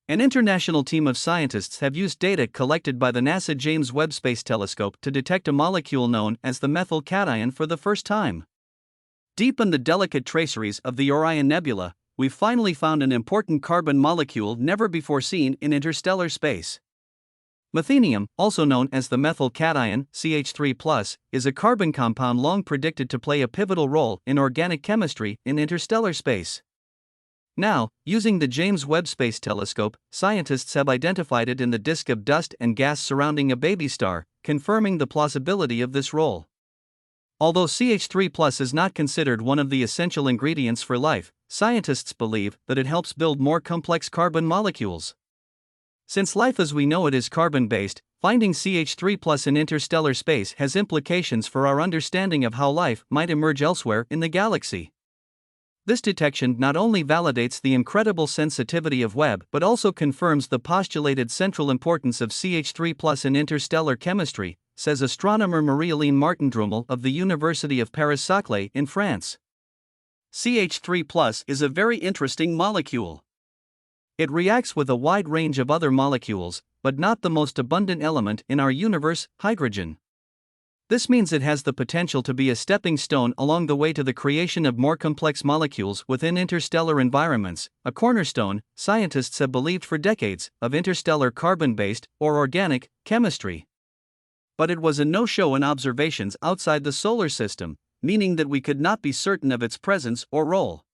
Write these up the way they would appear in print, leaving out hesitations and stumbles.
An international team of scientists have used data collected by the NASA James Webb Space Telescope to detect a molecule known as the methyl cation for the first time. Deep in the delicate traceries of the Orion Nebula, we've finally found an important carbon molecule never before seen in interstellar space. Methenium, also known as the methyl cation, CH3+, is a carbon compound long predicted to play a pivotal role in organic chemistry in interstellar space. Now, using the James Webb Space Telescope, scientists have identified it in the disk of dust and gas surrounding a baby star, confirming the plausibility of this role. Although CH3+ is not considered one of the essential ingredients for life, scientists believe that it helps build more complex carbon molecules. Since life as we know it is carbon-based, finding CH3+ in interstellar space has implications for our understanding of how life might emerge elsewhere in the galaxy. This detection not only validates the incredible sensitivity of Webb but also confirms the postulated central importance of CH3+ in interstellar chemistry, says astronomer Marie-Hélène Martin-Drumel of the University of Paris-Saclay in France. CH3+ is a very interesting molecule. It reacts with a wide range of other molecules, but not the most abundant element in our universe, hydrogen. This means it has the potential to be a stepping stone along the way to the creation of more complex molecules within interstellar environments, a cornerstone, scientists have believed for decades, of interstellar carbon-based, or organic, chemistry. But it was a no-show in observations outside the solar system, meaning that we could not be certain of its presence or role.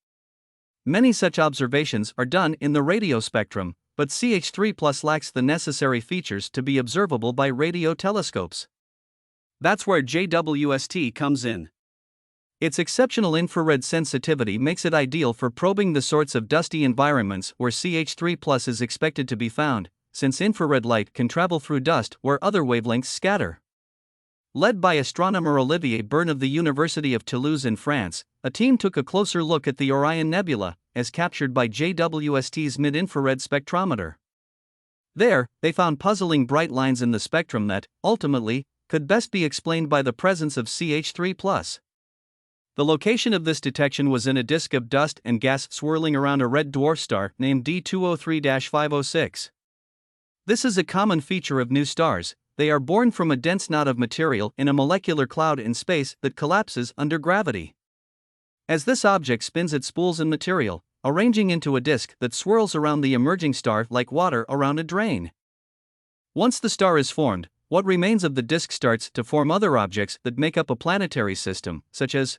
Many such observations are done in the radio spectrum, but CH3+ lacks the necessary features to be observable by radio telescopes. That's where JWST comes in. Its exceptional infrared sensitivity makes it ideal for probing the sorts of dusty environments where CH3+ is expected to be found, since infrared light can travel through dust where other wavelengths scatter. Led by astronomer Olivier Bern of the University of Toulouse in France, a team took a closer look at the Orion Nebula, as captured by JWST's mid-infrared spectrometer. There, they found puzzling bright lines in the spectrum that, ultimately, could best be explained by the presence of CH3+. The location of this detection was in a disk of dust and gas swirling around a red dwarf star named D203-506. This is a common feature of new stars. They are born from a dense knot of material in a molecular cloud in space that collapses under gravity. As this object spins its spools and material, arranging into a disk that swirls around the emerging star like water around a drain. Once the star is formed, what remains of the disk starts to form other objects that make up a planetary system, such as,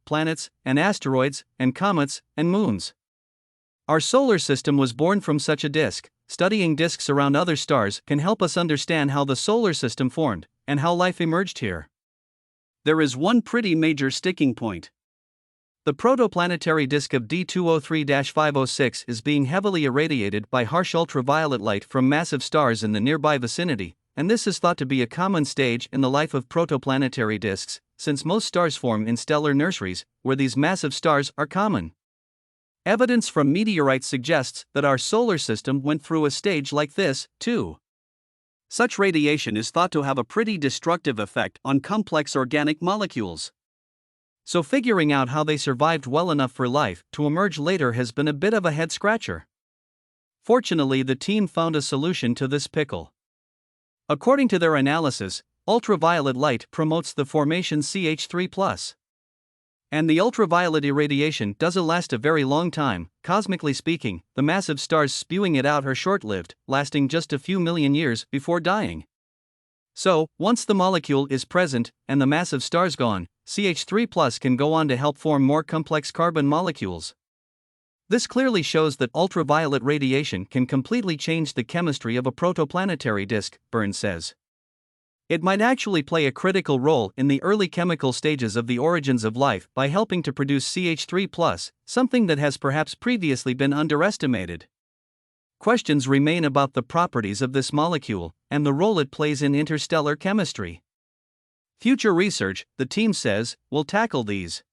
planets, and asteroids, and comets, and moons. Our solar system was born from such a disk. Studying disks around other stars can help us understand how the solar system formed, and how life emerged here. There is one pretty major sticking point. The protoplanetary disk of D203-506 is being heavily irradiated by harsh ultraviolet light from massive stars in the nearby vicinity, and this is thought to be a common stage in the life of protoplanetary disks, since most stars form in stellar nurseries, where these massive stars are common. Evidence from meteorites suggests that our solar system went through a stage like this, too. Such radiation is thought to have a pretty destructive effect on complex organic molecules. So figuring out how they survived well enough for life to emerge later has been a bit of a head-scratcher. Fortunately, the team found a solution to this pickle. According to their analysis, ultraviolet light promotes the formation CH3+. And the ultraviolet irradiation doesn't last a very long time. Cosmically speaking, the massive stars spewing it out are short-lived, lasting just a few million years before dying. So, once the molecule is present and the massive stars gone, CH3+ can go on to help form more complex carbon molecules. This clearly shows that ultraviolet radiation can completely change the chemistry of a protoplanetary disk, Burns says. It might actually play a critical role in the early chemical stages of the origins of life by helping to produce CH3+, something that has perhaps previously been underestimated. Questions remain about the properties of this molecule and the role it plays in interstellar chemistry. Future research, the team says, will tackle these.